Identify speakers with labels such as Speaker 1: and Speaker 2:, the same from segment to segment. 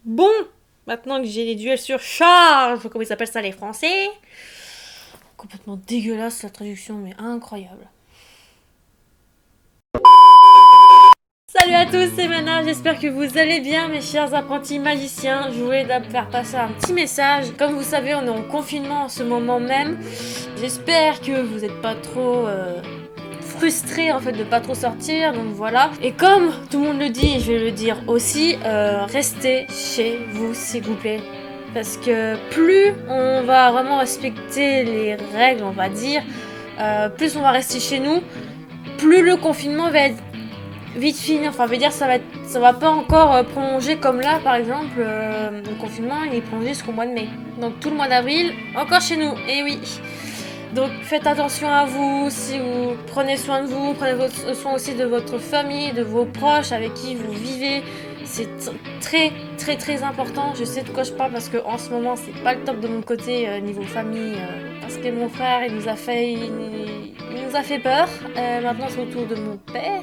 Speaker 1: Bon, maintenant que j'ai les duels sur charge, comment ils appellent ça les Français. Complètement dégueulasse la traduction, mais incroyable. Salut à tous, c'est Mana, j'espère que vous allez bien mes chers apprentis magiciens. Je voulais faire passer un petit message. Comme vous savez, on est en confinement en ce moment même. J'espère que vous n'êtes pas trop frustrés en fait de pas trop sortir, donc voilà. Et comme tout le monde le dit, et je vais le dire aussi, restez chez vous s'il vous plaît. Parce que plus on va vraiment respecter les règles, on va dire, plus on va rester chez nous, plus le confinement va être vite fini. Enfin, je veux dire, ça va pas encore prolonger comme là, par exemple, le confinement, il est prolongé jusqu'au mois de mai. Donc tout le mois d'avril, encore chez nous. Et oui. Donc faites attention à vous, si vous prenez soin de vous, prenez soin aussi de votre famille, de vos proches avec qui vous vivez. C'est très important. Je sais de quoi je parle parce que en ce moment c'est pas le top de mon côté niveau famille. Parce que mon frère il nous a fait peur. Maintenant c'est au tour de mon père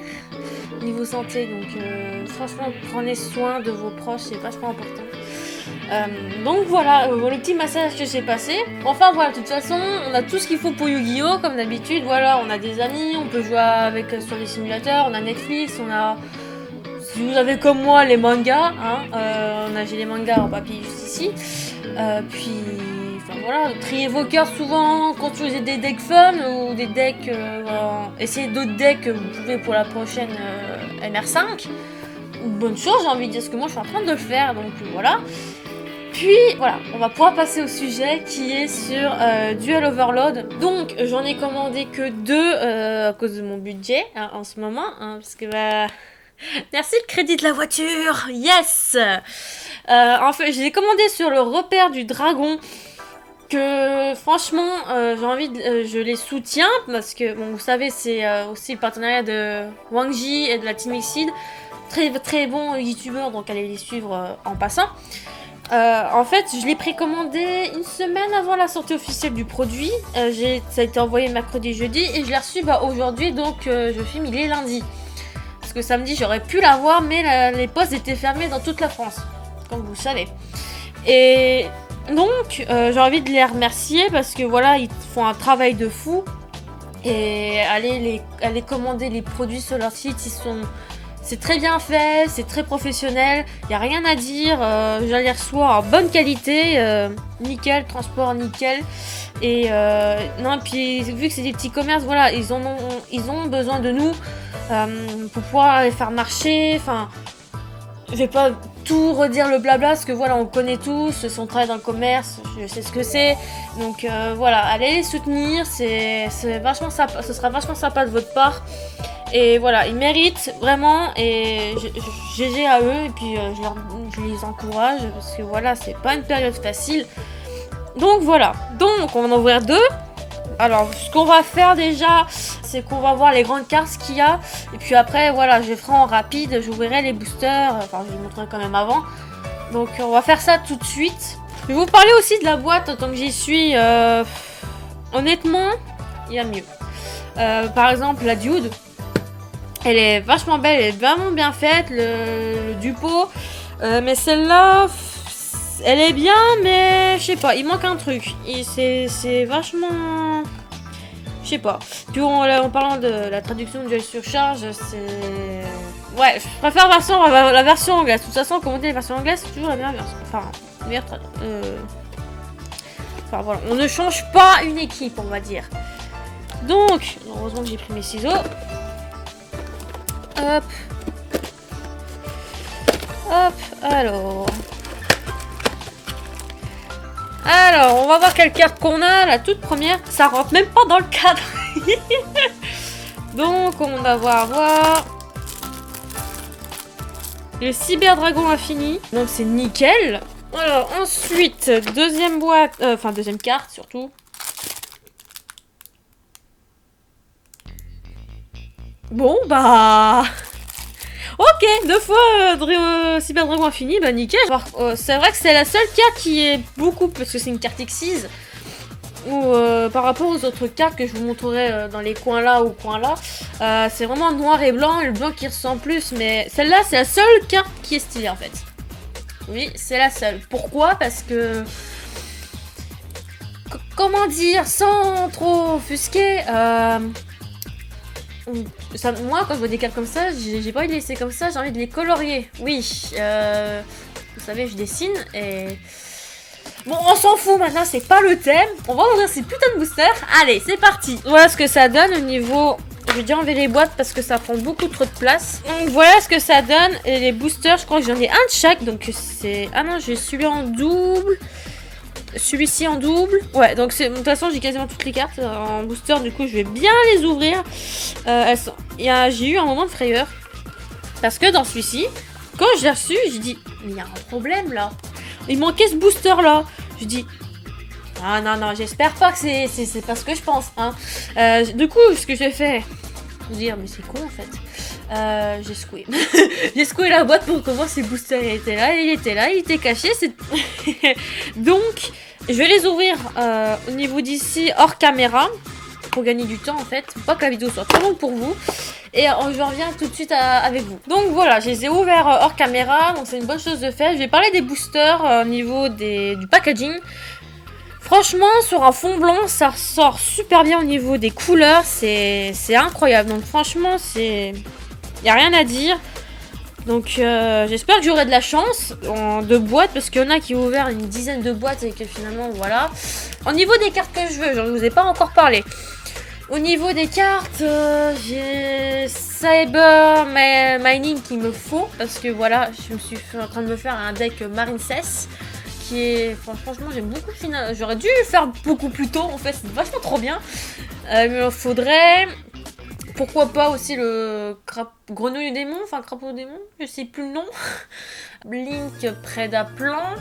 Speaker 1: niveau santé. Donc franchement prenez soin de vos proches, c'est vachement important. Donc voilà, le petit massage que j'ai passé. Enfin voilà, de toute façon, on a tout ce qu'il faut pour Yu-Gi-Oh! Comme d'habitude. Voilà, on a des amis, on peut jouer avec sur les simulateurs, on a Netflix, on a... Si vous avez comme moi les mangas, hein, j'ai les mangas en papier juste ici. Puis, enfin voilà, trier vos cœurs souvent, construisez des decks fun ou des decks... essayez d'autres decks que vous pouvez pour la prochaine MR5. Bonne chose, j'ai envie de dire, ce que moi je suis en train de le faire, donc voilà. Puis voilà, on va pouvoir passer au sujet qui est sur Duel Overload. Donc j'en ai commandé que 2 à cause de mon budget hein, en ce moment. Hein, parce que bah... Merci le crédit de la voiture. Yes. En fait, je l'ai commandé sur le repère du dragon. Que franchement, j'ai envie de, je les soutiens parce que bon, vous savez, c'est aussi le partenariat de Wang Ji et de la Team Exceed. Très bon youtubeur, donc allez les suivre en passant. En fait, je l'ai précommandé une semaine avant la sortie officielle du produit. Ça a été envoyé mercredi, jeudi et je l'ai reçu aujourd'hui, donc je filme, il est lundi. Parce que samedi, j'aurais pu l'avoir, mais les postes étaient fermés dans toute la France, comme vous le savez. Et donc, j'ai envie de les remercier parce que voilà, ils font un travail de fou. Et aller commander les produits sur leur site, c'est très bien fait, c'est très professionnel, il n'y a rien à dire, je les reçois en bonne qualité, nickel, transport nickel. Et non, puis vu que c'est des petits commerces, voilà, ils ont besoin de nous pour pouvoir les faire marcher. Enfin, je vais pas tout redire le blabla parce que voilà, on connaît tous, son travail dans le commerce, je sais ce que c'est. Donc voilà, allez les soutenir, c'est vachement sympa, ce sera vachement sympa de votre part. Et voilà, ils méritent vraiment et GG à eux et puis je les encourage parce que voilà, c'est pas une période facile. Donc voilà, donc on va en ouvrir 2. Alors ce qu'on va faire déjà, c'est qu'on va voir les grandes cartes qu'il y a. Et puis après voilà, je ferai en rapide, j'ouvrirai les boosters, enfin je vous montrerai quand même avant. Donc on va faire ça tout de suite. Je vais vous parler aussi de la boîte tant que j'y suis. Honnêtement, il y a mieux. Par exemple la Dude. Elle est vachement belle, elle est vraiment bien faite, le Dupo. Mais celle-là, elle est bien, mais je sais pas, il manque un truc. C'est vachement... Je sais pas. Puis en parlant de la traduction de Duel Surcharge, c'est... Ouais, je préfère la version anglaise. De toute façon, comment dire, la version anglaise, c'est toujours la meilleure version. Enfin, meilleure Enfin voilà, on ne change pas une équipe, on va dire. Donc, heureusement que j'ai pris mes ciseaux. Hop. Hop, alors. Alors, on va voir quelle carte qu'on a. La toute première, ça rentre même pas dans le cadre. Donc, on va voir le Cyberdragon Infini. Donc, c'est nickel. Alors, ensuite, deuxième boîte. Enfin, deuxième carte, surtout. Bon, bah... Ok, 2 fois Cyberdragon Infini, bah nickel. C'est vrai que c'est la seule carte qui est beaucoup, parce que c'est une carte X6, ou par rapport aux autres cartes que je vous montrerai dans les coins là ou coins là, c'est vraiment noir et blanc, le blanc qui ressent plus, mais celle-là c'est la seule carte qui est stylée en fait. Oui, c'est la seule. Pourquoi? Parce que... Comment dire, sans trop offusquer, moi, quand je vois des cartes comme ça, j'ai pas envie de les laisser comme ça, j'ai envie de les colorier. Oui, vous savez, je dessine et... Bon, on s'en fout maintenant, c'est pas le thème. On va ouvrir ces putains de boosters. Allez, c'est parti. Voilà ce que ça donne au niveau... Je vais déjà enlever les boîtes parce que ça prend beaucoup trop de place. Donc voilà ce que ça donne. Et les boosters, je crois que j'en ai un de chaque. Donc c'est... Ah non, j'ai celui en double. Celui-ci en double. Ouais, donc de toute façon, j'ai quasiment toutes les cartes en booster. Du coup, je vais bien les ouvrir. J'ai eu un moment de frayeur. Parce que dans celui-ci, quand je l'ai reçu, j'ai dit, mais il y a un problème là. Il manquait ce booster là. Je dis, ah non, non, j'espère pas que c'est pas ce que je pense. Hein. Du coup, ce que j'ai fait, je veux dire, mais c'est quoi en fait? J'ai secoué. J'ai secoué la boîte pour voir si le booster il était là, il était caché. Donc, je vais les ouvrir au niveau d'ici hors caméra. Pour gagner du temps en fait, pas que la vidéo soit trop longue pour vous. Et je reviens tout de suite avec vous. Donc voilà, je les ai ouverts hors caméra, donc c'est une bonne chose de faire. Je vais parler des boosters au niveau du packaging. Franchement, sur un fond blanc, ça ressort super bien au niveau des couleurs, c'est incroyable. Donc franchement, il n'y a rien à dire. Donc j'espère que j'aurai de la chance de boîtes, parce qu'il y en a qui ont ouvert une dizaine de boîtes et que finalement, voilà. Au niveau des cartes que je veux, je ne vous ai pas encore parlé. Au niveau des cartes, j'ai Cyber Mining qu'il me faut, parce que voilà, je me suis en train de me faire un deck Marine Cess, qui est, franchement, j'aime beaucoup. J'aurais dû le faire beaucoup plus tôt, en fait, c'est vachement trop bien. Il me faudrait, pourquoi pas aussi le grenouille démon, enfin crapaud démon, je sais plus le nom. Link Prédaplan.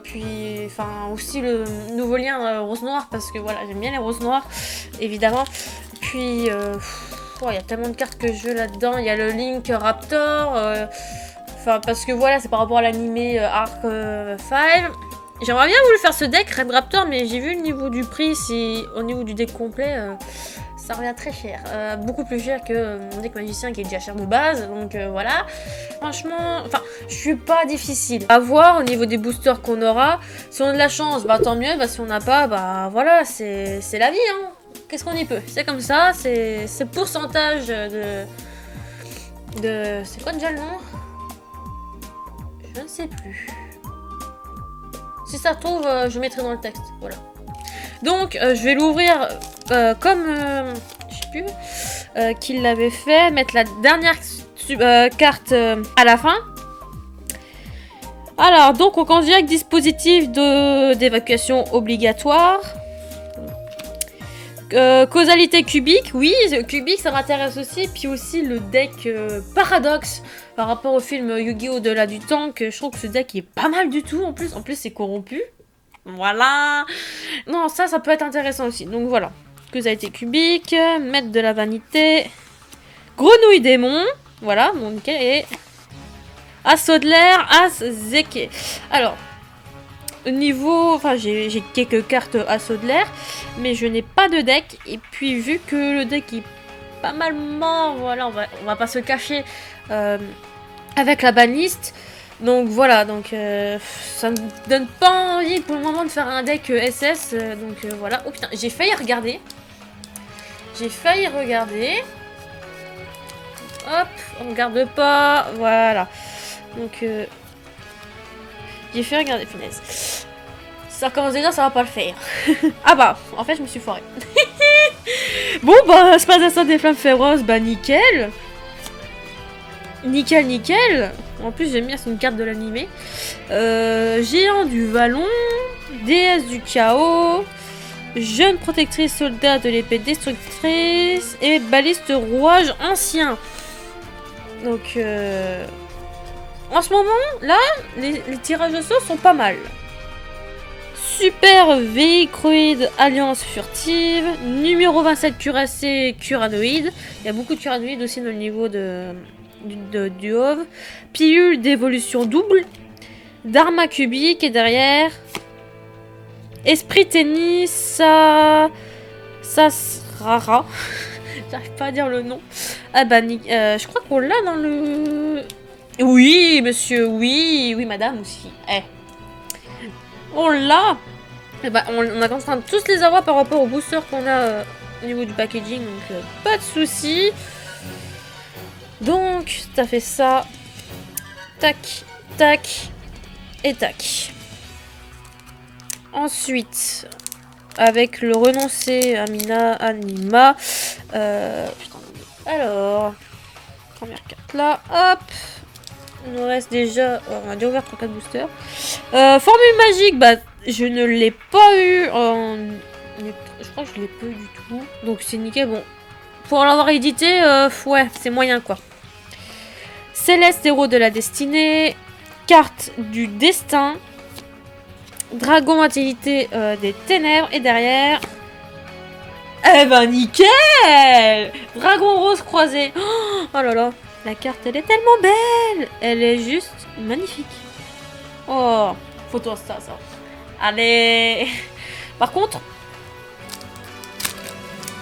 Speaker 1: Puis, enfin, aussi le nouveau lien rose noir, parce que voilà, j'aime bien les roses noires, évidemment. Puis, il y a tellement de cartes que je veux là-dedans. Il y a le Link Raptor. Enfin, parce que voilà, c'est par rapport à l'animé Arc 5. J'aimerais bien vous faire ce deck Red Raptor, mais j'ai vu le niveau du prix, au niveau du deck complet. Ça revient très cher, beaucoup plus cher que mon deck magicien qui est déjà cher de base, donc voilà. Franchement, enfin, je suis pas difficile à voir au niveau des boosters qu'on aura. Si on a de la chance, bah tant mieux, bah si on n'a pas, bah voilà, c'est la vie, hein. Qu'est-ce qu'on y peut? C'est comme ça, c'est pourcentage de... C'est quoi déjà le nom? Je ne sais plus. Si ça se trouve, je mettrai dans le texte, voilà. Donc, je vais l'ouvrir comme, je sais plus, qu'il l'avait fait, mettre la dernière carte à la fin. Alors, donc, on considère que dispositif d'évacuation obligatoire. Causalité cubique, oui, cubique, ça m'intéresse aussi. Puis aussi le deck Paradoxe par rapport au film Yu-Gi-Oh! Au-delà du temps, que je trouve que ce deck est pas mal du tout en plus. En plus, c'est corrompu. Voilà. Non, ça peut être intéressant aussi. Donc voilà. Causalité cubique, maître de la vanité, grenouille démon. Voilà, donc et assaut de l'air, as zeke. Alors, au niveau, enfin j'ai quelques cartes assaut de l'air, mais je n'ai pas de deck. Et puis vu que le deck est pas mal mort, voilà, on va pas se cacher avec la banlist. Donc voilà, donc ça me donne pas envie pour le moment de faire un deck SS, donc voilà. Oh putain, j'ai failli regarder. Hop, on regarde pas, voilà. Donc j'ai fait regarder, punaise. Ça commence déjà, ça va pas le faire. Ah bah, en fait je me suis foirée. Bon bah, c'est pas ça des flammes féroces, bah nickel. Nickel. En plus, j'aime bien, c'est une carte de l'animé. Géant du Vallon, déesse du chaos, jeune protectrice soldat de l'épée destructrice et baliste rouage ancien. Donc, en ce moment, là, les tirages au sort sont pas mal. Super Véhicroïde Alliance Furtive, numéro 27 Cuirassé Curanoïde. Il y a beaucoup de Curanoïdes aussi dans le niveau du Hove. Pilule d'évolution double. Dharma cubique et derrière. Esprit tennis, ça J'arrive pas à dire le nom. Ah bah, je crois qu'on l'a dans le... Oui, monsieur, oui, oui, madame aussi. Eh. On l'a. Eh ben, on est en train de tous les avoir par rapport aux boosters qu'on a au niveau du packaging, donc pas de soucis. Donc, t'as fait ça. Tac, tac et tac. Ensuite, avec le renoncé Anima. Putain, alors, première carte là, hop. Il nous reste déjà. On a déjà ouvert 3-4 boosters. Formule magique, bah, je ne l'ai pas eu en. Je crois que je l'ai pas eu du tout. Donc c'est nickel. Bon, pour l'avoir édité, ouais, c'est moyen quoi. Céleste, héros de la destinée. Carte du destin. Dragon, utilité des ténèbres. Et derrière. Eh ben nickel! Dragon rose croisé. Oh là là. La carte, elle est tellement belle. Elle est juste magnifique. Oh, photo Insta, ça. Allez. Par contre,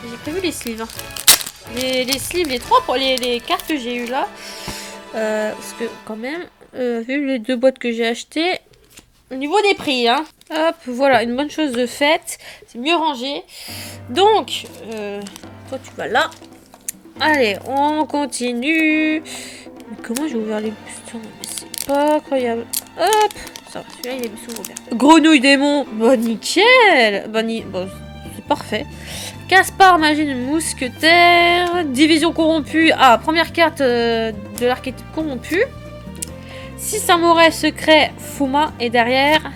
Speaker 1: j'ai prévu les sleeves. Hein. Les sleeves, les trois pour les cartes que j'ai eues là. Parce que quand même, vu les 2 boîtes que j'ai achetées, au niveau des prix, hein. Hop, voilà, une bonne chose de faite. C'est mieux rangé. Donc, toi tu vas là. Allez, on continue. Mais comment j'ai ouvert les boosters? Mais c'est pas incroyable. Hop, ça va, celui-là il est souvent ouvert. Grenouille démon, bah nickel. Bon, c'est parfait. Caspar, magie de mousquetaire. Division corrompue. Ah, première carte de l'archétype corrompu. 6 samouraïs secrets, Fuma. Et derrière,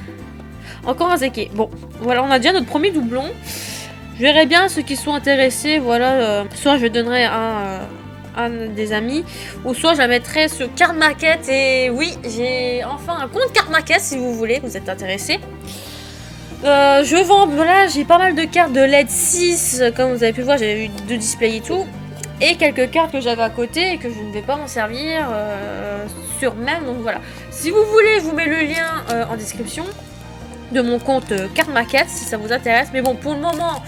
Speaker 1: encore un Zeke. Bon, voilà, on a déjà notre premier doublon. Je verrai bien ceux qui sont intéressés. Voilà, soit je donnerai un des amis, ou soit je la mettrai sur carte maquette. Et oui, j'ai enfin un compte carte maquette si vous voulez, vous êtes intéressés. Je vends, voilà, j'ai pas mal de cartes de LED 6, comme vous avez pu voir, j'ai eu 2 displays et tout. Et quelques cartes que j'avais à côté et que je ne vais pas m'en servir sur même. Donc voilà, si vous voulez, je vous mets le lien en description de mon compte carte maquette si ça vous intéresse. Mais bon, pour le moment,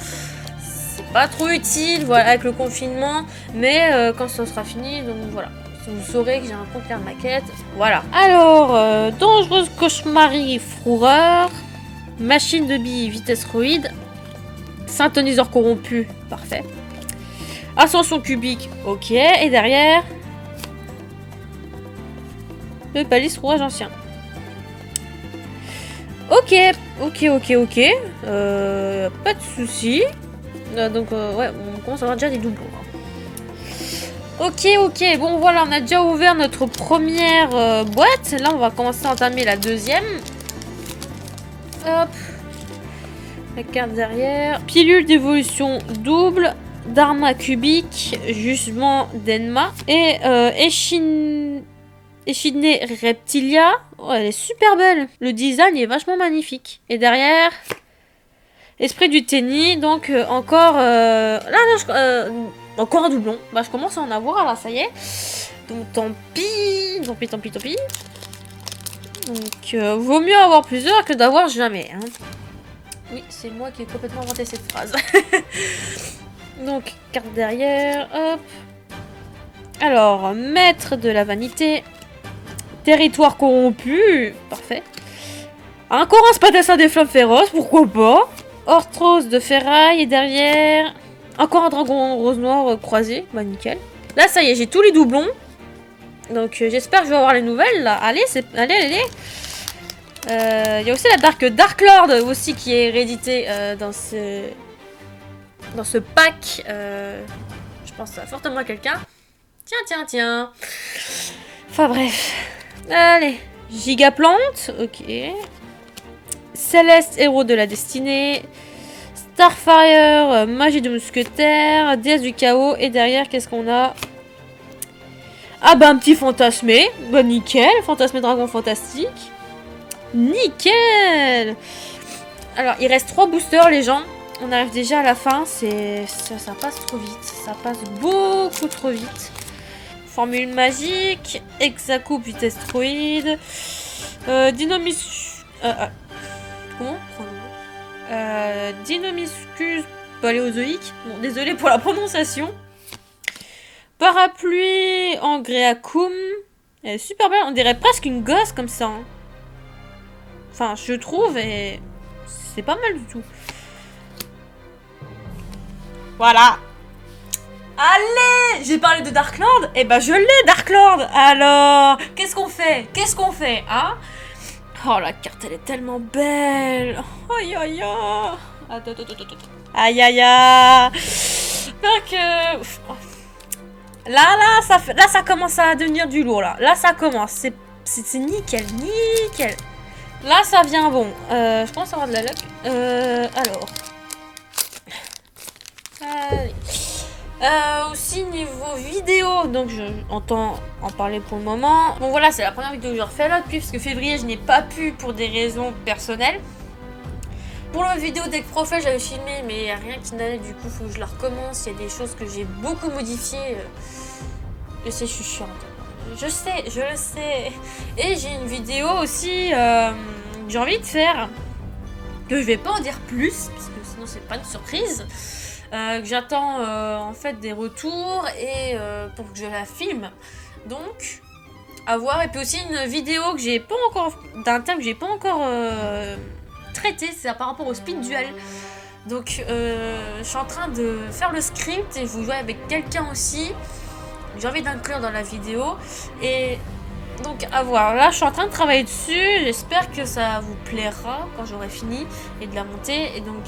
Speaker 1: c'est pas trop utile, voilà, avec le confinement. Mais quand ça sera fini, donc voilà. Vous saurez que j'ai un compte carte maquette. Voilà. Alors, dangereuse cauchemarie fourreur. Machine de billes, vitesse roïde. Synthoniseur corrompu, parfait. Ascension cubique, ok. Et derrière, le balise rouage ancien. Ok, ok. Pas de soucis. Donc, ouais, on commence à avoir déjà des doublons. Ok, bon voilà, on a déjà ouvert notre première boîte. Là, on va commencer à entamer la deuxième. Hop. La carte derrière. Pilule d'évolution double. Dharma cubique. Jugement d'Enma. Et Echidnée Reptilia. Oh, elle est super belle. Le design est vachement magnifique. Et derrière, Esprit du Tennis. Donc, encore... encore un doublon. Bah, je commence à en avoir, là, ça y est. Donc, tant pis. Donc, vaut mieux avoir plusieurs que d'avoir jamais. Hein. Oui, c'est moi qui ai complètement inventé cette phrase. Donc, carte derrière, hop. Alors, maître de la vanité. Territoire corrompu. Parfait. Encore un spadassin des flammes féroces, pourquoi pas. Orthros de ferraille et derrière... Encore un dragon rose noir croisé. Bah, nickel. Là, ça y est, j'ai tous les doublons. Donc, j'espère que je vais avoir les nouvelles, là. Allez. Il y a aussi la Dark Lord aussi qui est réédité dans ce pack. Je pense fortement à quelqu'un. Tiens. Enfin bref. Allez. Gigaplante. Ok. Céleste, héros de la destinée. Starfire, magie de mousquetaire. Déesse du chaos. Et derrière, qu'est-ce qu'on a? Ah bah un petit fantasmé. Bah nickel. Fantasmé dragon fantastique. Nickel. Alors, il reste 3 boosters, les gens. On arrive déjà à la fin. Ça passe trop vite. Ça passe beaucoup trop vite. Formule magique. Hexacoupe, vitesse droïde. Dynamiscus... comment? Dynamiscus paléozoïque. Bon, désolé pour la prononciation. Parapluie Angréacum. Elle est super belle, on dirait presque une gosse comme ça. Hein. Enfin, je trouve, et c'est pas mal du tout. Voilà. Allez, j'ai parlé de Dark Lord, et bah je l'ai Dark Lord. Alors, qu'est-ce qu'on fait? Qu'est-ce qu'on fait, hein? Oh, la carte, elle est tellement belle. Aïe, aïe, aïe. Attends. Aïe, aïe, aïe. Donc, là, ça commence à devenir du lourd, là. Là, ça commence. C'est nickel, nickel. Là, ça vient bon. Je pense avoir de la luck. Alors. Allez. Aussi niveau vidéo, donc je entends en parler pour le moment. Bon voilà, c'est la première vidéo que je refais là depuis, parce que février je n'ai pas pu pour des raisons personnelles. Pour la vidéo Deck Profil, j'avais filmé, mais il n'y a rien qui n'allait, du coup faut que je la recommence. Il y a des choses que j'ai beaucoup modifiées. Je sais, je suis chiante. Je sais, je le sais. Et j'ai une vidéo aussi que j'ai envie de faire, que je vais pas en dire plus, parce que sinon c'est pas une surprise. Que j'attends en fait des retours et pour que je la filme. Donc, à voir. Et puis aussi une vidéo que j'ai pas encore, d'un thème que j'ai pas encore traité, c'est par rapport au speed duel. Donc, je suis en train de faire le script et vous jouez avec quelqu'un aussi. J'ai envie d'inclure dans la vidéo. Et donc à voir, là je suis en train de travailler dessus, j'espère que ça vous plaira quand j'aurai fini et de la monter. Et donc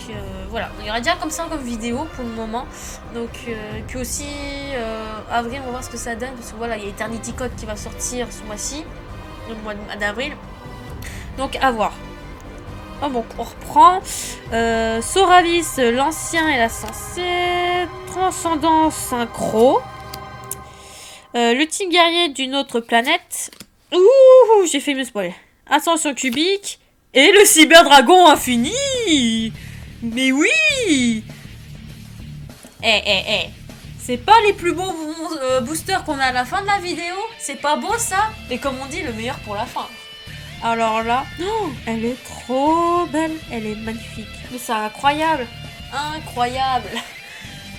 Speaker 1: voilà, il y aura déjà comme ça comme vidéo pour le moment. Donc et puis aussi avril, on va voir ce que ça donne, parce que voilà, il y a Eternity Code qui va sortir ce mois-ci, le mois d'avril. Donc à voir. Oh bon, on reprend. Soravis, l'ancien et la sensée, Transcendance synchro. L'ultime guerrier d'une autre planète. Ouh, j'ai fait me spoiler. Ascension cubique. Et le cyberdragon infini. Mais oui. C'est pas les plus beaux boosters qu'on a à la fin de la vidéo. C'est pas beau ça. Et comme on dit, le meilleur pour la fin. Alors là, oh, elle est trop belle. Elle est magnifique. Mais c'est incroyable. Incroyable.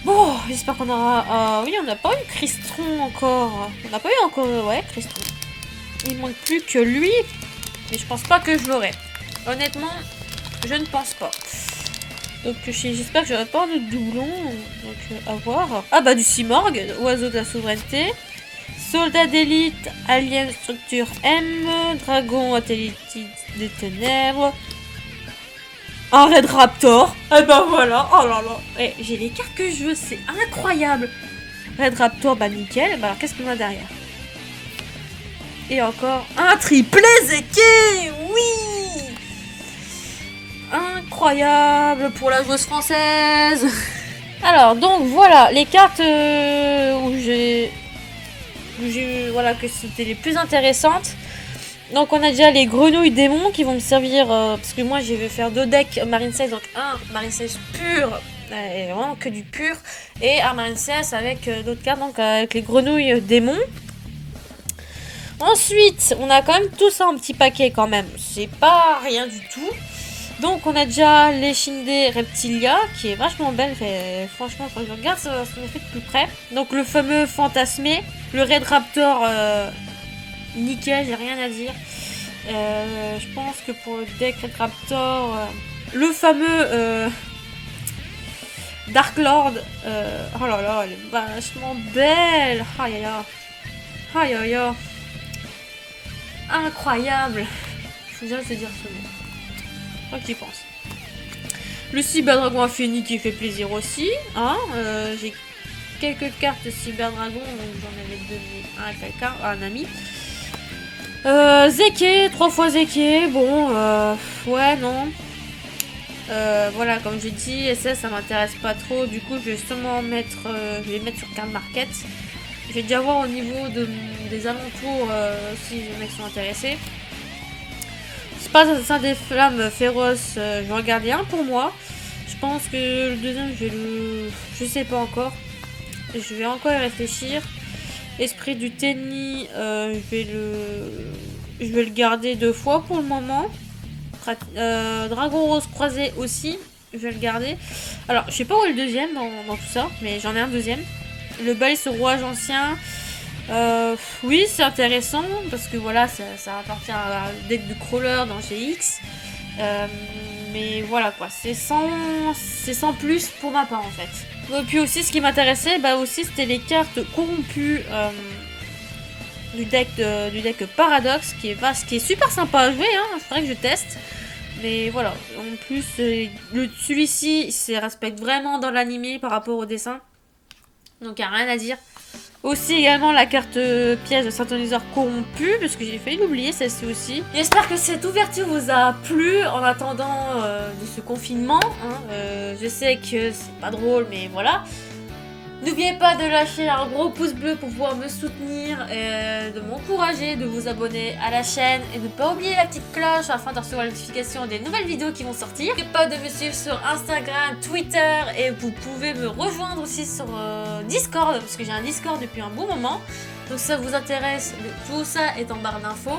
Speaker 1: Bon, j'espère qu'on aura... oui, on n'a pas eu Crystron encore. On n'a pas eu encore... Ouais, Crystron. Il manque plus que lui. Mais je pense pas que je l'aurai. Honnêtement, je ne pense pas. Donc j'espère que j'aurai pas un autre doublon. Donc à voir. Ah bah du Simorg, oiseau de la souveraineté. Soldat d'élite, alien structure M. Dragon atélite des ténèbres. Un Red Raptor. Et ben voilà. Oh là là. Et j'ai les cartes que je veux. C'est incroyable. Red Raptor, bah nickel. Bah alors qu'est-ce qu'on a derrière? Et encore un triplé Zeke. Oui. Incroyable pour la joueuse française. Alors donc voilà les cartes où j'ai voilà que c'était les plus intéressantes. Donc on a déjà les grenouilles démons qui vont me servir parce que moi je vais faire 2 decks Marine 16, donc un Marine 16 pur, et vraiment que du pur, et un Marine 16 avec d'autres cartes, donc avec les grenouilles démons. Ensuite on a quand même tout ça en petit paquet quand même, c'est pas rien du tout. Donc on a déjà les Shindé Reptilia qui est vachement belle, franchement quand je regarde ça me fait de plus près. Donc le fameux fantasmé, le Red Raptor nickel, j'ai rien à dire. Je pense que pour le deck Red Raptor, le fameux Dark Lord, oh là là, elle est vachement belle. Aïe aïe aïe. Aïe aïe aïe. Incroyable. Je vous de dire ce mot. Quoi que j'y pense. Le Cyberdragon infini qui fait plaisir aussi. Hein, j'ai quelques cartes Cyberdragon, donc j'en avais donné un à quelqu'un, à un ami. Zeke, 3 fois Zeke, bon, ouais, non. Voilà, comme j'ai dit, SS ça m'intéresse pas trop, du coup je vais sûrement mettre, je vais mettre sur Card Market. Je vais déjà voir au niveau des alentours si les mecs sont intéressés. C'est pas un des flammes féroces, je vais regarder un pour moi. Je pense que le deuxième je vais le... je sais pas encore. Je vais encore y réfléchir. Esprit du Tenny, je vais le garder 2 fois pour le moment. Dragon Rose croisé aussi, je vais le garder. Alors, je sais pas où est le deuxième dans tout ça, mais j'en ai un deuxième. Le Balise au Rouage ancien. Oui, c'est intéressant parce que voilà, ça appartient à un deck de crawler dans GX. Mais voilà quoi, c'est sans plus pour ma part en fait. Et puis aussi, ce qui m'intéressait, bah aussi, c'était les cartes corrompues du deck Paradox, qui est super sympa à jouer. Hein. Il faudrait que je teste. Mais voilà, en plus, celui-ci, il se respecte vraiment dans l'animé par rapport au dessin. Donc, il n'y a rien à dire. Aussi également la carte piège de synthoniseur corrompu, parce que j'ai failli l'oublier celle-ci aussi. J'espère que cette ouverture vous a plu en attendant de ce confinement. Hein. Je sais que c'est pas drôle, mais voilà. N'oubliez pas de lâcher un gros pouce bleu pour pouvoir me soutenir, de m'encourager, de vous abonner à la chaîne et de ne pas oublier la petite cloche afin de recevoir la notification des nouvelles vidéos qui vont sortir. N'oubliez pas de me suivre sur Instagram, Twitter et vous pouvez me rejoindre aussi sur Discord parce que j'ai un Discord depuis un bon moment. Donc si ça vous intéresse, tout ça est en barre d'infos.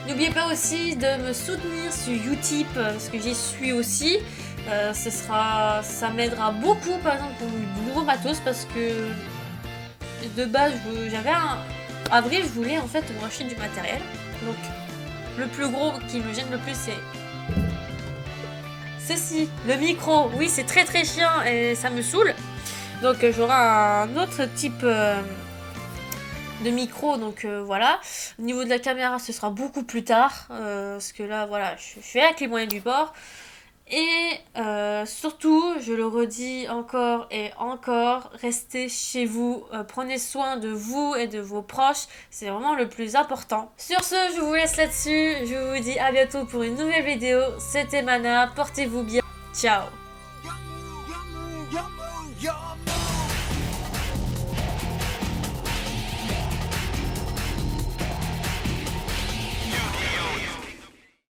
Speaker 1: N'oubliez pas aussi de me soutenir sur Utip parce que j'y suis aussi. Ça m'aidera beaucoup par exemple pour du nouveau matos parce que de base j'avais avril je voulais en fait me racheter du matériel. Donc le plus gros qui me gêne le plus c'est ceci, le micro. Oui, c'est très très chiant et ça me saoule. Donc j'aurai un autre type de micro, donc voilà. Au niveau de la caméra, ce sera beaucoup plus tard parce que là voilà, je suis avec les moyens du bord. Et surtout, je le redis encore et encore, restez chez vous, prenez soin de vous et de vos proches, c'est vraiment le plus important. Sur ce, je vous laisse là-dessus, je vous dis à bientôt pour une nouvelle vidéo, c'était Mana, portez-vous bien, ciao.